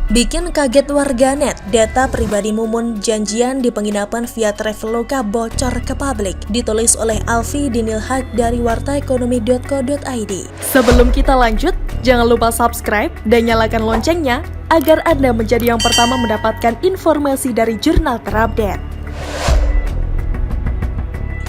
Bikin kaget warganet, data pribadi Mumun janjian di penginapan via Traveloka bocor ke publik. Ditulis oleh Alfi Dinilhaq dari wartaekonomi.co.id. Sebelum kita lanjut, jangan lupa subscribe dan nyalakan loncengnya agar Anda menjadi yang pertama mendapatkan informasi dari jurnal terupdate.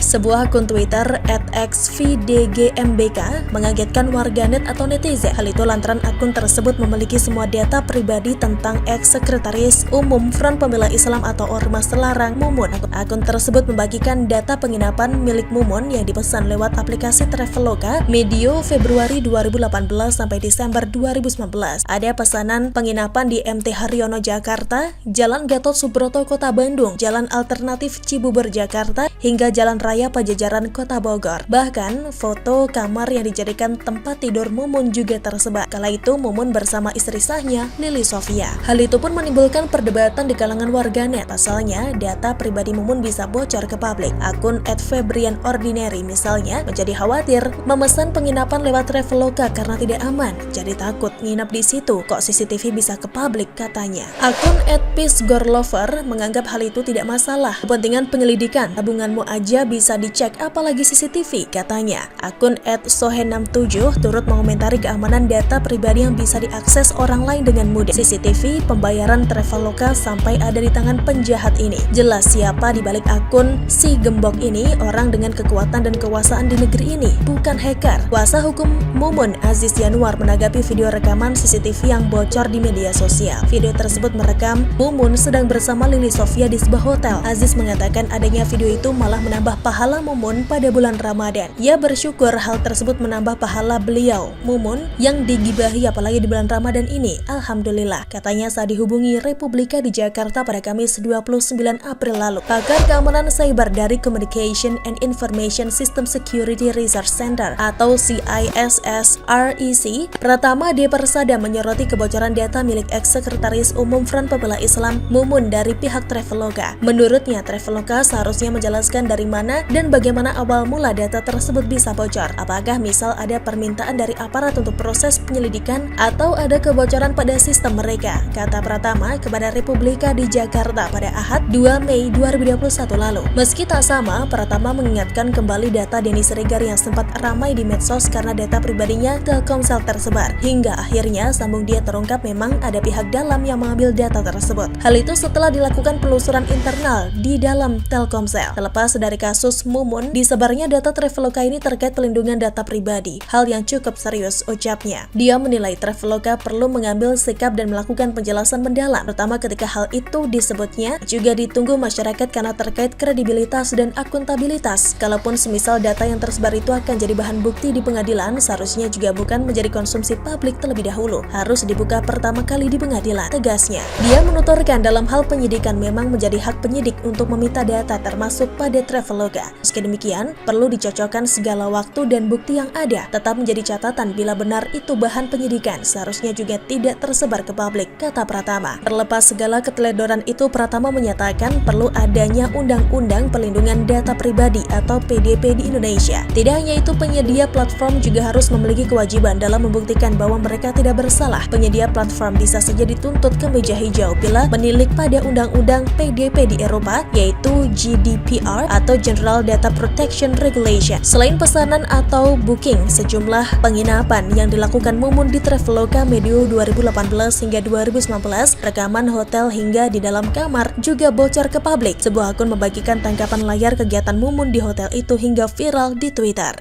Sebuah akun Twitter @xvdgmbk mengagetkan warganet atau netizen. Hal itu lantaran akun tersebut memiliki semua data pribadi tentang ex-sekretaris umum Front Pembela Islam atau Ormas Terlarang Mumun. Akun tersebut membagikan data penginapan milik Mumun yang dipesan lewat aplikasi Traveloka medio Februari 2018 sampai Desember 2019. Ada pesanan penginapan di MT Haryono Jakarta, Jalan Gatot Subroto Kota Bandung, Jalan Alternatif Cibubur Jakarta, hingga Jalan Raya Pajajaran Kota Bogor. Bahkan foto kamar yang dijadikan tempat tidur Mumun juga tersebar. Kala itu Mumun bersama istri sahnya Lili Sofia. Hal itu pun menimbulkan perdebatan di kalangan warganet. Pasalnya data pribadi Mumun bisa bocor ke publik. Akun @febrianordinary misalnya menjadi khawatir memesan penginapan lewat Traveloka karena tidak aman. Jadi takut nginap di situ. Kok CCTV bisa ke publik katanya. Akun @peacegorlover menganggap hal itu tidak masalah. Kepentingan penyelidikan, tabunganmu aja bisa dicek apalagi CCTV katanya. Akun @sohen67 turut mengomentari keamanan data pribadi yang bisa diakses orang lain dengan mudah. CCTV pembayaran Traveloka sampai ada di tangan penjahat ini. Jelas siapa di balik akun si gembok ini, orang dengan kekuatan dan kekuasaan di negeri ini, bukan hacker. Kuasa hukum Mumun Aziz Yanuar menanggapi video rekaman CCTV yang bocor di media sosial. Video tersebut merekam Mumun sedang bersama Lili Sofia di sebuah hotel. Aziz mengatakan adanya video itu malah menambah pahala Mumun pada bulan Ramadan. Ia bersyukur hal tersebut menambah pahala beliau, Mumun, yang digibahi apalagi di bulan Ramadan ini. Alhamdulillah, katanya saat dihubungi Republika di Jakarta pada Kamis 29 April lalu. Pakar keamanan cyber dari Communication and Information System Security Research Center atau CISS-REC, Pratama D. Persada menyoroti kebocoran data milik ex-sekretaris umum Front Pembela Islam Mumun dari pihak Traveloka. Menurutnya, Traveloka seharusnya menjelaskan dari mana dan bagaimana awal mula data tersebut bisa bocor. Apakah misal ada permintaan dari aparat untuk proses penyelidikan atau ada kebocoran pada sistem mereka, kata Pratama kepada Republika di Jakarta pada Ahad 2 Mei 2021 lalu. Meski tak sama, Pratama mengingatkan kembali data Denny Siregar yang sempat ramai di medsos karena data pribadinya Telkomsel tersebar. Hingga akhirnya sambung dia terungkap memang ada pihak dalam yang mengambil data tersebut. Hal itu setelah dilakukan penelusuran internal di dalam Telkomsel. Terlepas dari kasus Mumun, disebarnya data Traveloka ini terkait pelindungan data pribadi, hal yang cukup serius, ucapnya. Dia menilai Traveloka perlu mengambil sikap dan melakukan penjelasan mendalam, terutama ketika hal itu disebutnya juga ditunggu masyarakat karena terkait kredibilitas dan akuntabilitas. Kalaupun semisal data yang tersebar itu akan jadi bahan bukti di pengadilan, seharusnya juga bukan menjadi konsumsi publik terlebih dahulu, harus dibuka pertama kali di pengadilan, tegasnya. Dia menuturkan dalam hal penyidikan memang menjadi hak penyidik untuk meminta data termasuk pada Traveloka. Meski demikian, perlu dicocokkan segala waktu dan bukti yang ada. Tetap menjadi catatan bila benar itu bahan penyidikan, seharusnya juga tidak tersebar ke publik, kata Pratama. Terlepas segala keteledoran itu, Pratama menyatakan perlu adanya Undang-Undang Perlindungan Data Pribadi atau PDP di Indonesia. Tidak hanya itu, penyedia platform juga harus memiliki kewajiban dalam membuktikan bahwa mereka tidak bersalah. Penyedia platform bisa saja dituntut ke meja hijau bila menilik pada Undang-Undang PDP di Eropa, yaitu GDPR atau General Data Protection Regulation. Selain pesanan atau booking, sejumlah penginapan yang dilakukan Mumun di Traveloka medio 2018 hingga 2019, rekaman hotel hingga di dalam kamar juga bocor ke publik. Sebuah akun membagikan tangkapan layar kegiatan Mumun di hotel itu hingga viral di Twitter.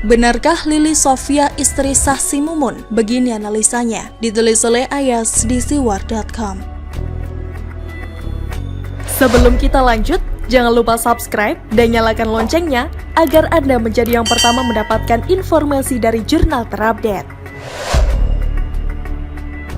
Benarkah Lili Sofia istri sah si Mumun? Begini analisanya, ditulis oleh Ayas di siwar.com. Sebelum kita lanjut, jangan lupa subscribe dan nyalakan loncengnya agar Anda menjadi yang pertama mendapatkan informasi dari jurnal terupdate.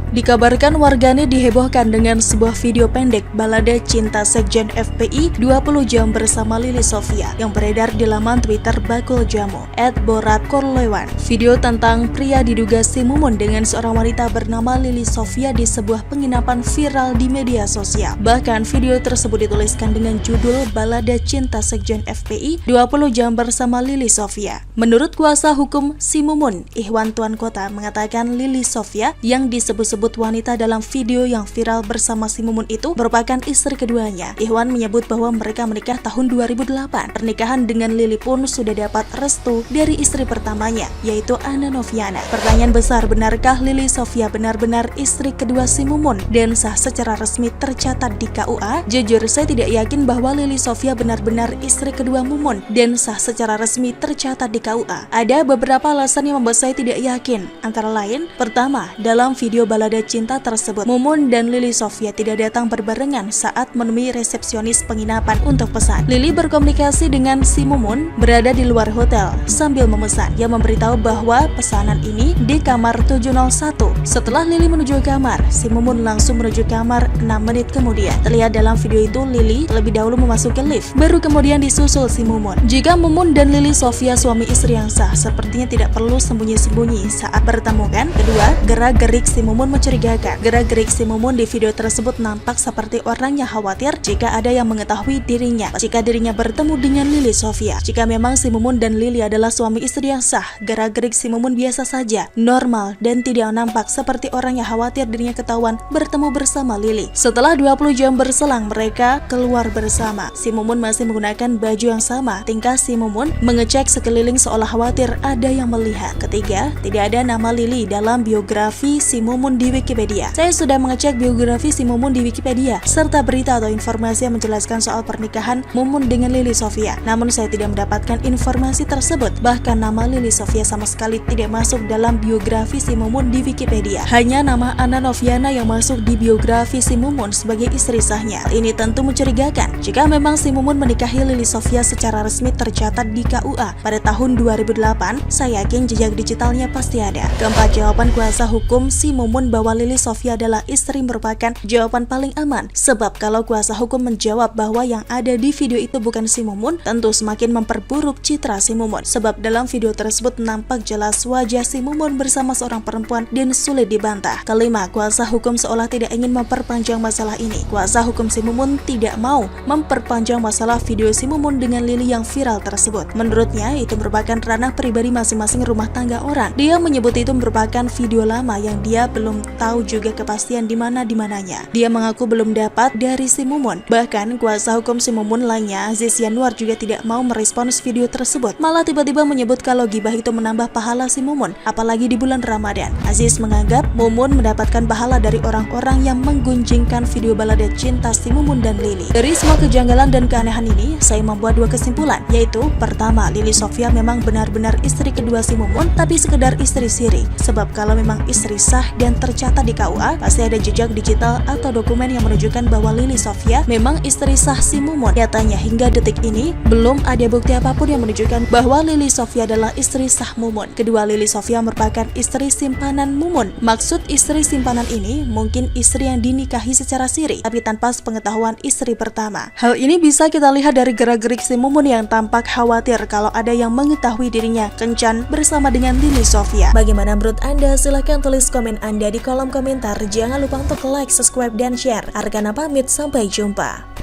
Dikabarkan warganet dihebohkan dengan sebuah video pendek balada cinta Sekjen FPI 20 jam bersama Lili Sofia yang beredar di laman Twitter Bakul Jamu @boratkorlewan. Video tentang pria diduga si Mumun dengan seorang wanita bernama Lili Sofia di sebuah penginapan viral di media sosial. Bahkan video tersebut dituliskan dengan judul balada cinta Sekjen FPI 20 jam bersama Lili Sofia. Menurut kuasa hukum si Mumun, Ihwan Tuan Kota mengatakan Lili Sofia yang disebut-sebut wanita dalam video yang viral bersama si Mumun itu merupakan istri keduanya. Ihwan menyebut bahwa mereka menikah tahun 2008. Pernikahan dengan Lili pun sudah dapat restu dari istri pertamanya, yaitu Anna Noviana. Pertanyaan besar, benarkah Lili Sofia benar-benar istri kedua si Mumun dan sah secara resmi tercatat di KUA? Jujur, saya tidak yakin bahwa Lili Sofia benar-benar istri kedua Mumun dan sah secara resmi tercatat di KUA. Ada beberapa alasan yang membuat saya tidak yakin. Antara lain, pertama, dalam video balada cinta tersebut, Mumun dan Lili Sofia tidak datang berbarengan saat menemui resepsionis penginapan untuk pesan. Lili berkomunikasi dengan si Mumun berada di luar hotel sambil memesan. Ia memberitahu bahwa pesanan ini di kamar 701. Setelah Lili menuju kamar, si Mumun langsung menuju kamar 6 menit kemudian. Terlihat dalam video itu Lili lebih dahulu memasuki lift, baru kemudian disusul si Mumun. Jika Mumun dan Lili Sofia suami istri yang sah, sepertinya tidak perlu sembunyi-sembunyi saat bertemu kan? Kedua, gerak-gerik si Mumun mencurigakan. Gerak-gerik si Mumun di video tersebut nampak seperti orang yang khawatir jika ada yang mengetahui dirinya jika dirinya bertemu dengan Lili Sofia. Jika memang si Mumun dan Lili adalah suami istri yang sah, gerak-gerik si Mumun biasa saja, normal, dan tidak nampak seperti orang yang khawatir dirinya ketahuan bertemu bersama Lili. Setelah 20 jam berselang, mereka keluar bersama. Si Mumun masih menggunakan baju yang sama. Tingkah si Mumun mengecek sekeliling seolah khawatir ada yang melihat. Ketiga, tidak ada nama Lili dalam biografi si Mumun di Wikipedia. Saya sudah mengecek biografi si Mumun di Wikipedia serta berita atau informasi yang menjelaskan soal pernikahan Mumun dengan Lili Sofia. Namun saya tidak mendapatkan informasi tersebut. Bahkan nama Lili Sofia sama sekali tidak masuk dalam biografi si Mumun di Wikipedia. Hanya nama Anna Noviana yang masuk di biografi si Mumun sebagai istri sahnya. Ini tentu mencurigakan. Jika memang si Mumun menikahi Lili Sofia secara resmi tercatat di KUA pada tahun 2008, saya yakin jejak digitalnya pasti ada. Keempat, jawaban kuasa hukum si Mumun bahwa Lili Sofia adalah istri merupakan jawaban paling aman. Sebab kalau kuasa hukum menjawab bahwa yang ada di video itu bukan si Mumun, tentu semakin memperburuk citra si Mumun. Sebab dalam video tersebut nampak jelas wajah si Mumun bersama seorang perempuan dan sulit dibantah. Kelima, kuasa hukum seolah tidak ingin memperpanjang masalah ini. Kuasa hukum si Mumun tidak mau memperpanjang masalah video si Mumun dengan Lili yang viral tersebut. Menurutnya itu merupakan ranah pribadi masing-masing rumah tangga orang. Dia menyebut itu merupakan video lama yang dia belum tahu juga kepastian di mana-dimananya. Dia mengaku belum dapat dari si Mumun. Bahkan kuasa hukum si Mumun lainnya, Aziz Yanuar, juga tidak mau merespons video tersebut. Malah tiba-tiba menyebut kalau gibah itu menambah pahala si Mumun, apalagi di bulan Ramadan. Aziz menganggap Mumun mendapatkan pahala dari orang-orang yang menggunjingkan video balada cinta si Mumun dan Lili. Dari semua kejanggalan dan keanehan ini, saya membuat dua kesimpulan, yaitu pertama, Lili Sofia memang benar-benar istri kedua si Mumun, tapi sekedar istri siri. Sebab kalau memang istri sah dan tercatat di KUA, pasti ada jejak digital atau dokumen yang menunjukkan bahwa Lili Sofia memang istri sah si Mumun. Nyatanya hingga detik ini belum ada bukti apapun yang menunjukkan bahwa Lili Sofia adalah istri sah Mumun. Kedua, Lili Sofia merupakan istri simpanan Mumun. Maksud istri simpanan ini mungkin istri yang dinikahi secara siri, tapi tanpa sepengetahuan istri pertama. Hal ini bisa kita lihat dari gerak-gerik si Mumun yang tampak khawatir kalau ada yang mengetahui dirinya kencan bersama dengan Lili Sofia. Bagaimana menurut Anda? Silahkan tulis komen Anda di kolom komentar. Jangan lupa untuk like, subscribe, dan share. Argana pamit, sampai jumpa.